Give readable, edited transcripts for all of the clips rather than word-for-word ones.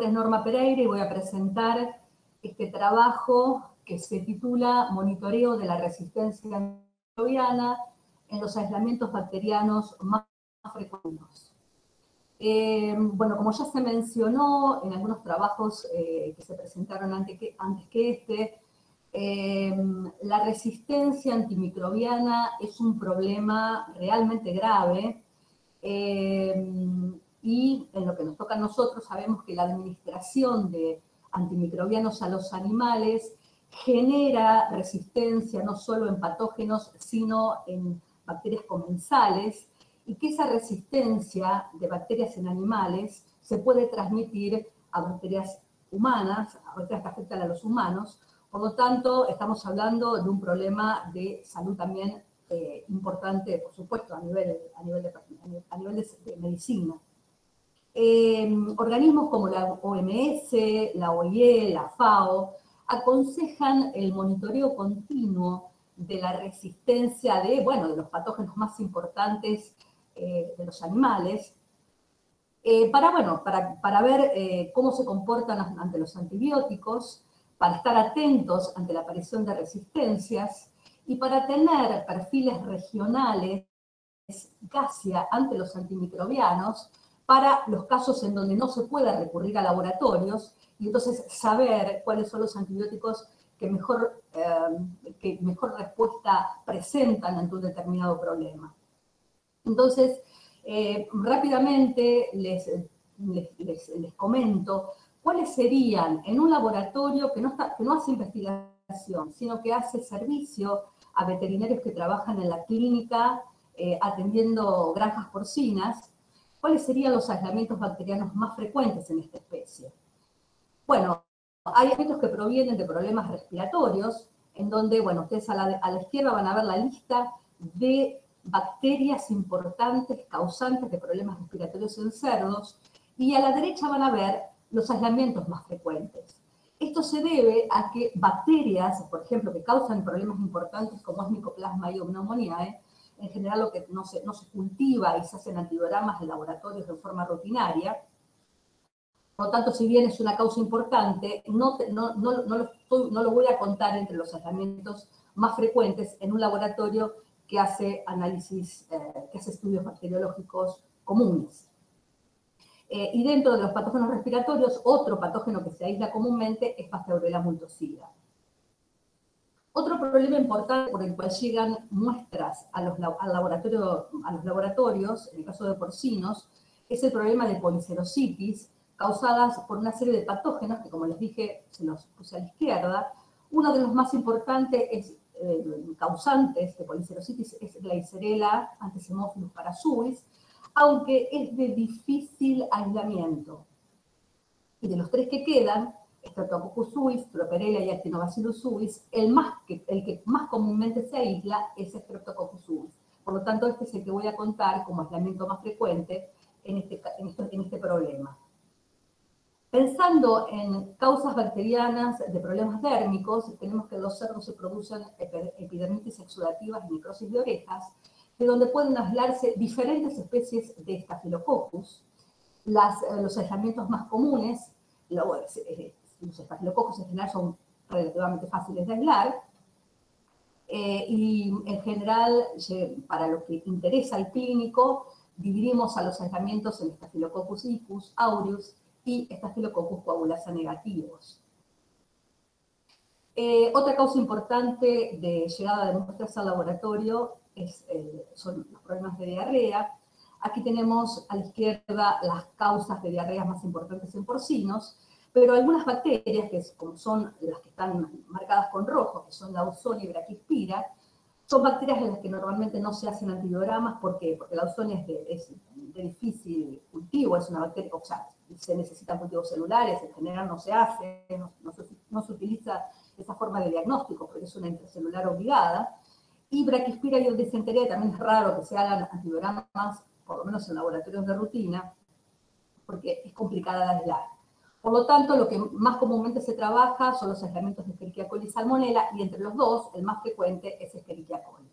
nombre es Norma Pereira y voy a presentar este trabajo que se titula Monitoreo de la resistencia antimicrobiana en los aislamientos bacterianos más frecuentes. Bueno, como ya se mencionó en algunos trabajos que se presentaron antes que este, la resistencia antimicrobiana es un problema realmente grave y en lo que nos toca a nosotros sabemos que la administración de antimicrobianos a los animales genera resistencia no solo en patógenos, sino en bacterias comensales, y que esa resistencia de bacterias en animales se puede transmitir a bacterias humanas, a bacterias que afectan a los humanos. Por lo tanto, estamos hablando de un problema de salud también importante, por supuesto, a nivel de medicina. Organismos como la OMS, la OIE, la FAO, aconsejan el monitoreo continuo de la resistencia de los patógenos más importantes de los animales, para ver cómo se comportan ante los antibióticos, para estar atentos ante la aparición de resistencias y para tener perfiles regionales de eficacia ante los antimicrobianos para los casos en donde no se pueda recurrir a laboratorios y entonces saber cuáles son los antibióticos que mejor respuesta presentan ante un determinado problema. Entonces, rápidamente les comento cuáles serían en un laboratorio que no hace investigación, sino que hace servicio a veterinarios que trabajan en la clínica atendiendo granjas porcinas, cuáles serían los aislamientos bacterianos más frecuentes en esta especie. Bueno, hay aislamientos que provienen de problemas respiratorios, en donde, ustedes a la izquierda van a ver la lista de bacterias importantes causantes de problemas respiratorios en cerdos, y a la derecha van a ver los aislamientos más frecuentes. Esto se debe a que bacterias, por ejemplo, que causan problemas importantes como es Mycoplasma y Pneumoniae, en general lo que no se cultiva y se hacen antibiogramas en laboratorios de forma rutinaria. Por lo tanto, si bien es una causa importante, no lo voy a contar entre los aislamientos más frecuentes en un laboratorio que hace análisis, que hace estudios bacteriológicos comunes. Y dentro de los patógenos respiratorios, otro patógeno que se aísla comúnmente es Pasteurella multocida. Otro problema importante por el cual llegan muestras a los laboratorios, en el caso de porcinos, es el problema de policerositis, causadas por una serie de patógenos que, como les dije, se los puse a la izquierda. Uno de los más importantes causantes de policerositis es Glycerella antisemophilus parasuis, aunque es de difícil aislamiento. Y de los tres que quedan, Streptococcus suis, Properella y Actinobacillus suis, el que más comúnmente se aísla es Streptococcus suis. Por lo tanto, este es el que voy a contar como aislamiento más frecuente en este problema. Pensando en causas bacterianas de problemas dérmicos, tenemos que en los cerdos se producen epidermitis exudativas y necrosis de orejas, de donde pueden aislarse diferentes especies de Staphylococcus. Los aislamientos más comunes, los Staphylococcus en general son relativamente fáciles de aislar, y en general, para lo que interesa al clínico, dividimos a los aislamientos en Staphylococcus icus, aureus y Staphylococcus coagulasa negativos. Otra causa importante de llegada de muestras al laboratorio son los problemas de diarrea. Aquí tenemos a la izquierda las causas de diarreas más importantes en porcinos, pero algunas bacterias, como son las que están marcadas con rojo, que son la Ausonia y Brachyspira, son bacterias en las que normalmente no se hacen antibiogramas. ¿Por qué? Porque la Ausonia es de difícil cultivo, es una bacteria, o sea, se necesitan cultivos celulares, en general no se hace, no se utiliza esa forma de diagnóstico, porque es una intracelular obligada. Y Brachyspira y disentería también es raro que se hagan antibiogramas, por lo menos en laboratorios de rutina, porque es complicada de aislar. Por lo tanto, lo que más comúnmente se trabaja son los aislamientos de Escherichia coli y Salmonella, y entre los dos, el más frecuente es Escherichia coli.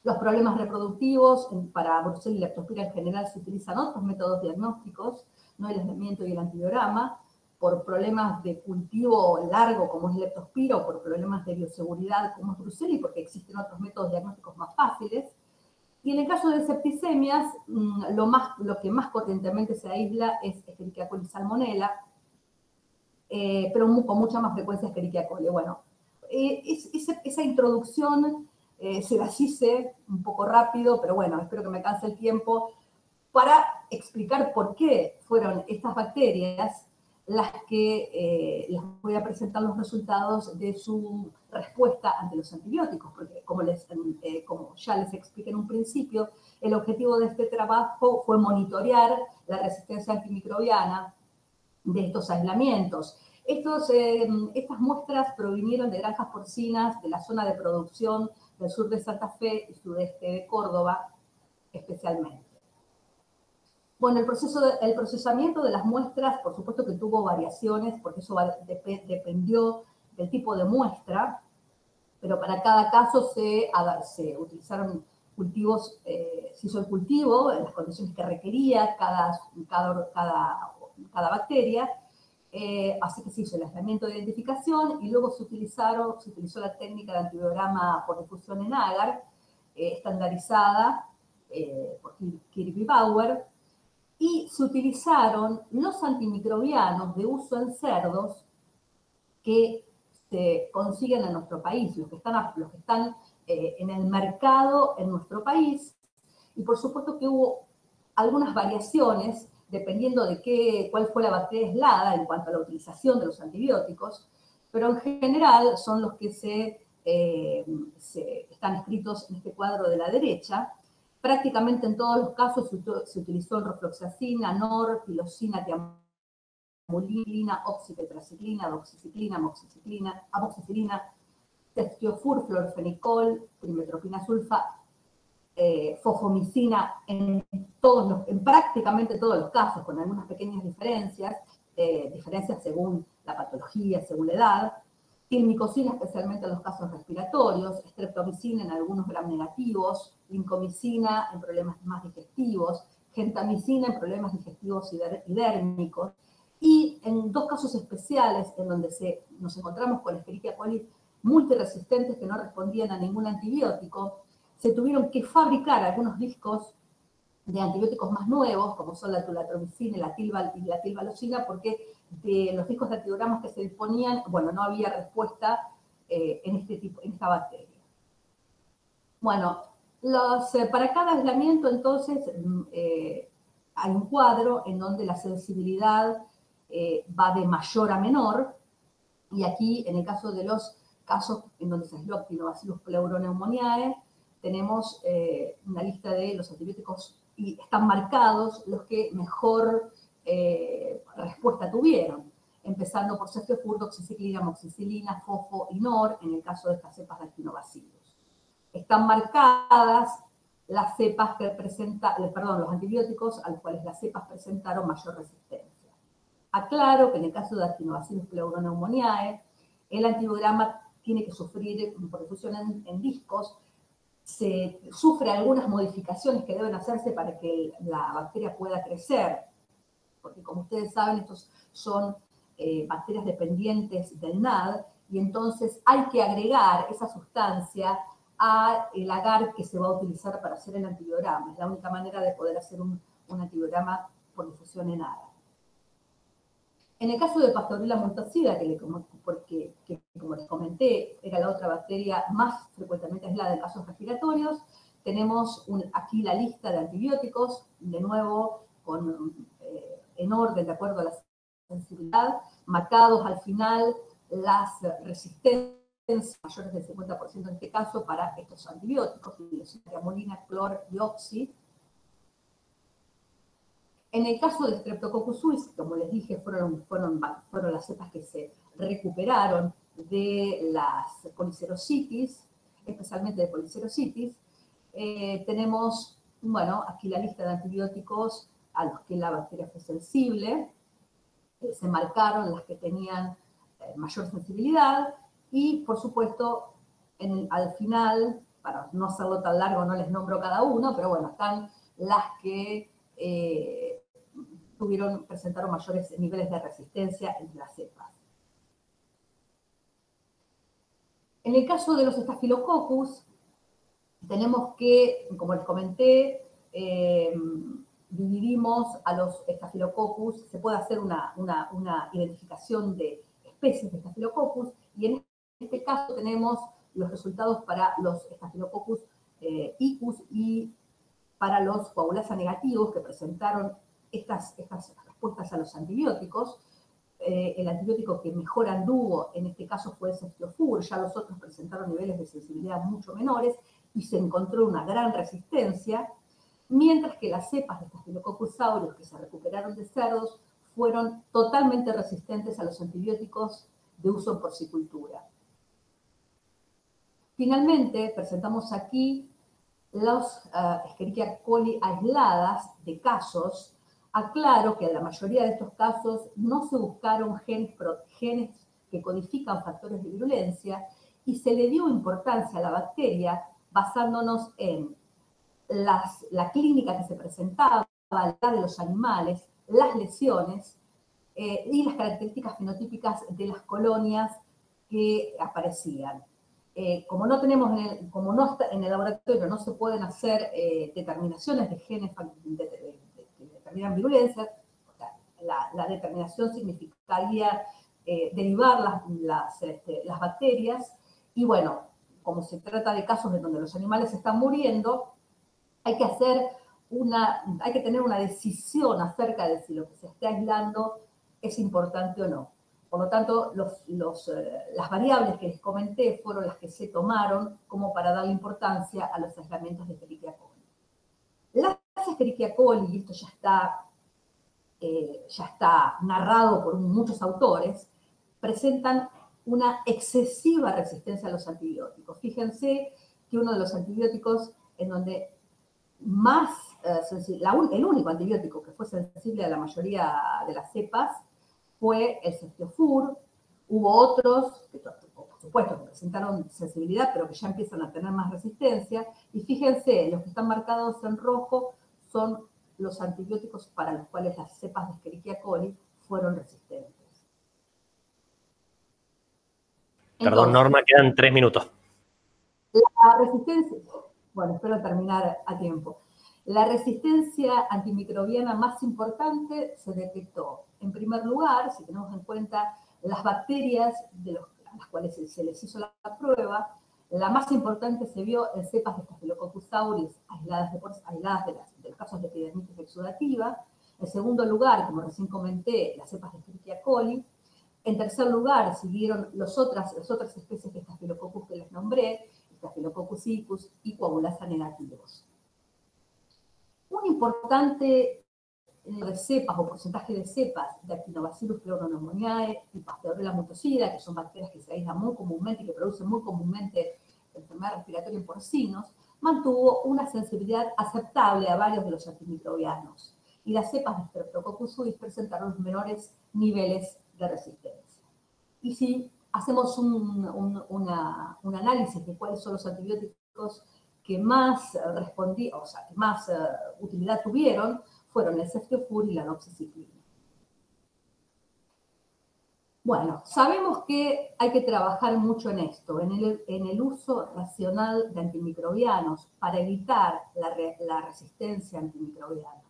Los problemas reproductivos, para Brucella y Leptospira en general se utilizan otros métodos diagnósticos, no el aislamiento y el antibiograma, por problemas de cultivo largo como es leptospira o por problemas de bioseguridad como es Bruceli, porque existen otros métodos diagnósticos más fáciles. Y en el caso de septicemias, lo que más potentemente se aísla es Escherichia coli salmonella, pero con mucha más frecuencia Escherichia coli. Bueno, esa introducción se las hice un poco rápido, pero bueno, espero que me alcance el tiempo para explicar por qué fueron estas bacterias las que les voy a presentar los resultados de su respuesta ante los antibióticos, porque como ya les expliqué en un principio, el objetivo de este trabajo fue monitorear la resistencia antimicrobiana de estos aislamientos. Estas muestras provinieron de granjas porcinas de la zona de producción del sur de Santa Fe y sudeste de Córdoba, especialmente. Bueno, el procesamiento de las muestras, por supuesto que tuvo variaciones, porque eso dependió del tipo de muestra, pero para cada caso se utilizaron cultivos, se hizo el cultivo en las condiciones que requería cada bacteria, así que se hizo el aislamiento de identificación y luego se utilizó la técnica de antibiograma por difusión en agar, estandarizada por Kirby Bauer, y se utilizaron los antimicrobianos de uso en cerdos que se consiguen en nuestro país, los que están en el mercado en nuestro país, y por supuesto que hubo algunas variaciones dependiendo de cuál fue la bacteria aislada en cuanto a la utilización de los antibióticos, pero en general son los que están escritos en este cuadro de la derecha. Prácticamente en todos los casos se utilizó rofloxacina, nor, pilosina, tiamulina, oxitetraciclina, doxiciclina, amoxicilina, testiofur, florfenicol, trimetropina sulfa, fofomicina en prácticamente todos los casos, con algunas pequeñas diferencias según la patología, según la edad, tilmicosina especialmente en los casos respiratorios, streptomicina en algunos gram negativos, lincomicina en problemas más digestivos, gentamicina en problemas digestivos y dérmicos, y en dos casos especiales en donde nos encontramos con Escherichia coli multiresistentes que no respondían a ningún antibiótico, se tuvieron que fabricar algunos discos de antibióticos más nuevos, como son la tulatromicina y la tilvalocina, porque de los discos de antibiogramas que se disponían, bueno, no había respuesta en esta bacteria. Bueno, para cada aislamiento, entonces, hay un cuadro en donde la sensibilidad va de mayor a menor, y aquí, en el caso de los casos en donde se aisló Actinobacillus pleuropneumoniae, tenemos una lista de los antibióticos y están marcados los que mejor respuesta tuvieron, empezando por ceftriaxona, doxiciclina, amoxicilina, fofo y nor, en el caso de estas cepas de Actinobacillus. Están marcadas las cepas los antibióticos a los cuales las cepas presentaron mayor resistencia. Aclaro que en el caso de Actinobacillus pleuropneumoniae, el antibiograma tiene que sufrir por difusión en discos, se sufre algunas modificaciones que deben hacerse para que la bacteria pueda crecer, porque como ustedes saben, estos son bacterias dependientes del NAD, y entonces hay que agregar esa sustancia al agar que se va a utilizar para hacer el antibiograma. Es la única manera de poder hacer un antibiograma por difusión en agar. En el caso de Pastorella multocida, que como les comenté, era la otra bacteria más frecuentemente aislada en casos respiratorios, tenemos aquí la lista de antibióticos, de nuevo en orden de acuerdo a la sensibilidad, marcados al final las resistencias mayores del 50% en este caso para estos antibióticos, tiamulina, clor y oxi. En el caso de Streptococcus suis, como les dije, fueron las cepas que se recuperaron de las policerositis, especialmente de policerositis. Tenemos, bueno, aquí la lista de antibióticos a los que la bacteria fue sensible. Se marcaron las que tenían mayor sensibilidad y, por supuesto, al final, para no hacerlo tan largo, no les nombro cada uno, pero bueno, están las que presentaron mayores niveles de resistencia entre las cepas. En el caso de los Staphylococcus, tenemos que, como les comenté, dividimos a los Staphylococcus, se puede hacer una identificación de especies de Staphylococcus, y en este caso tenemos los resultados para los Staphylococcus icus y para los coagulasa negativos que presentaron estas respuestas a los antibióticos. El antibiótico que mejor anduvo en este caso fue el Ceftiofur, ya los otros presentaron niveles de sensibilidad mucho menores y se encontró una gran resistencia, mientras que las cepas de Staphylococcus aureus que se recuperaron de cerdos fueron totalmente resistentes a los antibióticos de uso en porcicultura. Finalmente, presentamos aquí los Escherichia coli aisladas de casos. Aclaro que en la mayoría de estos casos no se buscaron genes que codifican factores de virulencia y se le dio importancia a la bacteria basándonos en la clínica que se presentaba, la edad de los animales, las lesiones y las características fenotípicas de las colonias que aparecían. Como no tenemos en el laboratorio no se pueden hacer determinaciones de genes que determinan virulencia, la determinación significaría derivar las bacterias, y bueno, como se trata de casos en donde los animales están muriendo, hay que tener una decisión acerca de si lo que se está aislando es importante o no. Por lo tanto, las variables que les comenté fueron las que se tomaron como para darle importancia a los aislamientos de Escherichia coli. Las Escherichia coli, y esto ya está narrado por muchos autores, presentan una excesiva resistencia a los antibióticos. Fíjense que uno de los antibióticos en donde el único antibiótico que fue sensible a la mayoría de las cepas fue el Ceftiofur. Hubo otros que, por supuesto, que presentaron sensibilidad, pero que ya empiezan a tener más resistencia. Y fíjense, los que están marcados en rojo son los antibióticos para los cuales las cepas de Escherichia coli fueron resistentes. Perdón, Norma, quedan 3 minutos. La resistencia, bueno, espero terminar a tiempo. La resistencia antimicrobiana más importante se detectó, en primer lugar, si tenemos en cuenta las bacterias a las cuales se les hizo la prueba, la más importante se vio en cepas de Staphylococcus aureus aisladas de los casos de epidermitis exudativa. En segundo lugar, como recién comenté, las cepas de Escherichia coli. En tercer lugar, siguieron las otras especies de Staphylococcus que les nombré, Staphylococcus icus y coagulasa negativos. Un importante de cepas o porcentaje de cepas de Actinobacillus pleuropneumoniae y Pasteurella mutocida, que son bacterias que se aíslan muy comúnmente y que producen muy comúnmente enfermedad respiratoria en porcinos, mantuvo una sensibilidad aceptable a varios de los antimicrobianos. Y las cepas de Streptococcus suis presentaron los menores niveles de resistencia. Y si hacemos un análisis de cuáles son los antibióticos que más utilidad tuvieron, fueron el Ceftiofur y la doxiciclina. Bueno, sabemos que hay que trabajar mucho en esto, en el uso racional de antimicrobianos para evitar la resistencia antimicrobiana.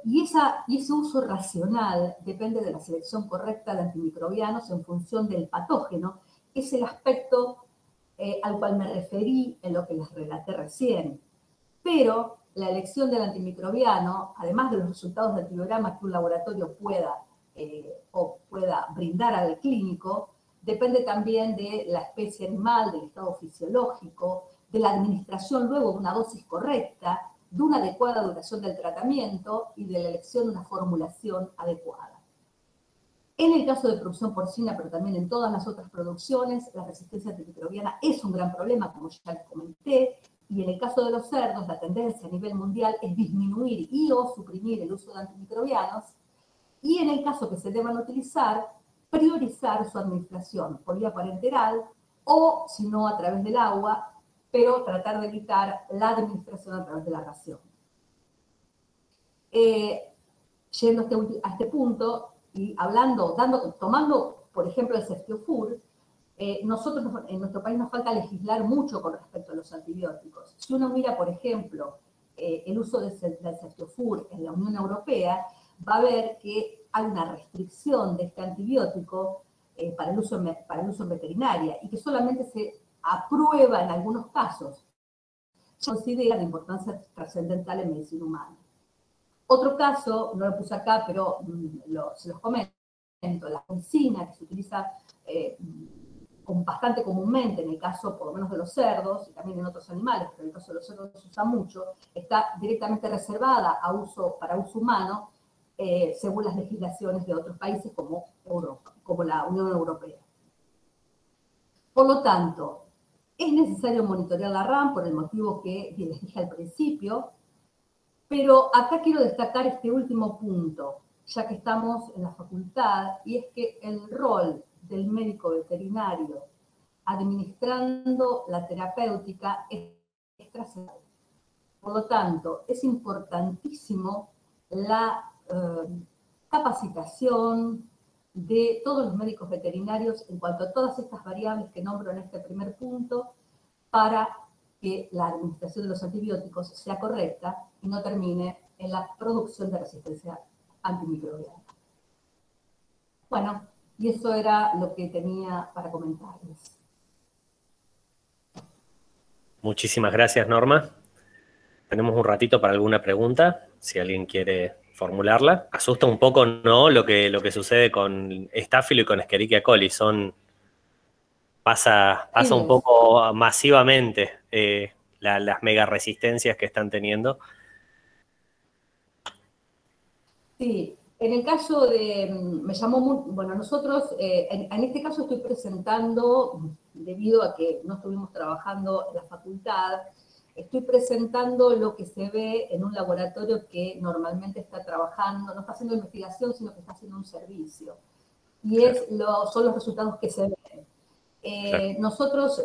Y ese uso racional depende de la selección correcta de antimicrobianos en función del patógeno, que es el aspecto al cual me referí en lo que les relaté recién. Pero la elección del antimicrobiano, además de los resultados del antibiograma que un laboratorio pueda brindar al clínico, depende también de la especie animal, del estado fisiológico, de la administración luego de una dosis correcta, de una adecuada duración del tratamiento y de la elección de una formulación adecuada. En el caso de producción porcina, pero también en todas las otras producciones, la resistencia antimicrobiana es un gran problema, como ya les comenté, y en el caso de los cerdos, la tendencia a nivel mundial es disminuir o suprimir el uso de antimicrobianos, y en el caso que se deban utilizar, priorizar su administración por vía parenteral o, si no, a través del agua, pero tratar de evitar la administración a través de la ración. yendo a este punto y tomando, por ejemplo, el Ceftiofur, nosotros en nuestro país nos falta legislar mucho con respecto a los antibióticos. Si uno mira, por ejemplo, el uso del Ceftiofur en la Unión Europea, va a ver que hay una restricción de este antibiótico para el uso en veterinaria y que solamente se aprueba en algunos casos. Se considera de importancia trascendental en medicina humana. Otro caso, no lo puse acá, pero se los comento, la medicina que se utiliza bastante comúnmente en el caso, por lo menos de los cerdos, y también en otros animales, pero en el caso de los cerdos se usa mucho, está directamente reservada para uso humano, según las legislaciones de otros países como Europa, como la Unión Europea. Por lo tanto, es necesario monitorear la RAM por el motivo que les dije al principio, pero acá quiero destacar este último punto, ya que estamos en la facultad, y es que el rol del médico veterinario administrando la terapéutica es trascendental. Por lo tanto, es importantísimo la capacitación de todos los médicos veterinarios en cuanto a todas estas variables que nombro en este primer punto para que la administración de los antibióticos sea correcta y no termine en la producción de resistencia antimicrobiana. Bueno, y eso era lo que tenía para comentarles. Muchísimas gracias, Norma. Tenemos un ratito para alguna pregunta, si alguien quiere formularla. Asusta un poco, ¿no?, lo que sucede con Staphylo y con Escherichia coli. Pasa un poco masivamente las mega resistencias que están teniendo. Sí, en el caso me llamó bueno, nosotros, en este caso estoy presentando, debido a que no estuvimos trabajando en la facultad, estoy presentando lo que se ve en un laboratorio que normalmente está trabajando, no está haciendo investigación, sino que está haciendo un servicio. Y claro, son los resultados que se ven. Claro. Nosotros,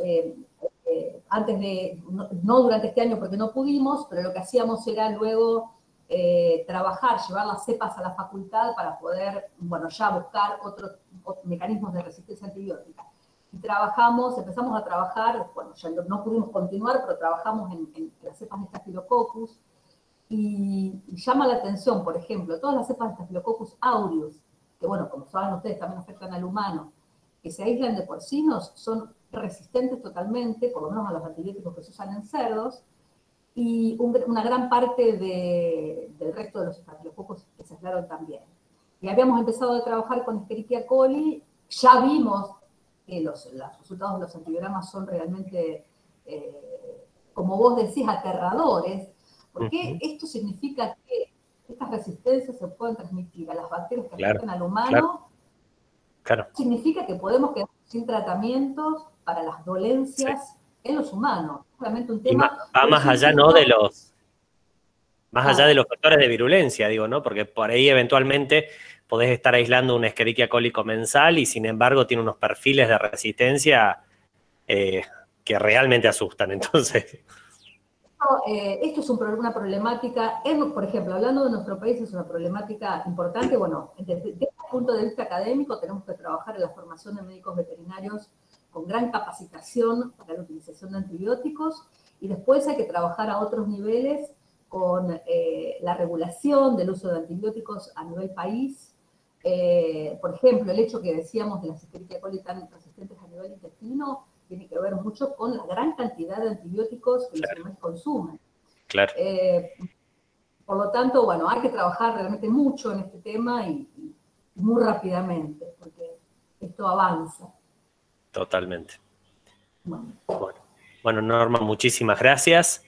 antes de, no durante este año porque no pudimos, pero lo que hacíamos era luego llevar las cepas a la facultad para poder, bueno, ya buscar otros mecanismos de resistencia antibiótica. Y empezamos a trabajar, bueno, ya no pudimos continuar, pero trabajamos en las cepas de Staphylococcus, y llama la atención, por ejemplo, todas las cepas de Staphylococcus aureus, que bueno, como saben ustedes, también afectan al humano, que se aíslan de porcinos, son resistentes totalmente, por lo menos a los antibióticos que se usan en cerdos, y una gran parte del resto de los Staphylococcus que se aislaron también. Y habíamos empezado a trabajar con Escherichia coli, ya vimos que los resultados de los antibiogramas son realmente, como vos decís, aterradores, porque esto significa que estas resistencias se pueden transmitir a las bacterias que afectan al humano. Claro. Significa que podemos quedar sin tratamientos para las dolencias en los humanos. Realmente un tema. Va más allá, ¿no?, de los. Más allá de los factores de virulencia, digo, ¿no? Porque por ahí eventualmente podés estar aislando un Escherichia coli comensal y sin embargo tiene unos perfiles de resistencia que realmente asustan, entonces. Esto es una problemática, por ejemplo, hablando de nuestro país, es una problemática importante. Bueno, desde el punto de vista académico tenemos que trabajar en la formación de médicos veterinarios con gran capacitación para la utilización de antibióticos, y después hay que trabajar a otros niveles con la regulación del uso de antibióticos a nivel país. Por ejemplo, el hecho que decíamos de las Escherichia coli tan resistentes a nivel intestino tiene que ver mucho con la gran cantidad de antibióticos que los animales consumen. Claro. Por lo tanto, bueno, hay que trabajar realmente mucho en este tema y muy rápidamente, porque esto avanza. Totalmente. Bueno, Norma, muchísimas gracias.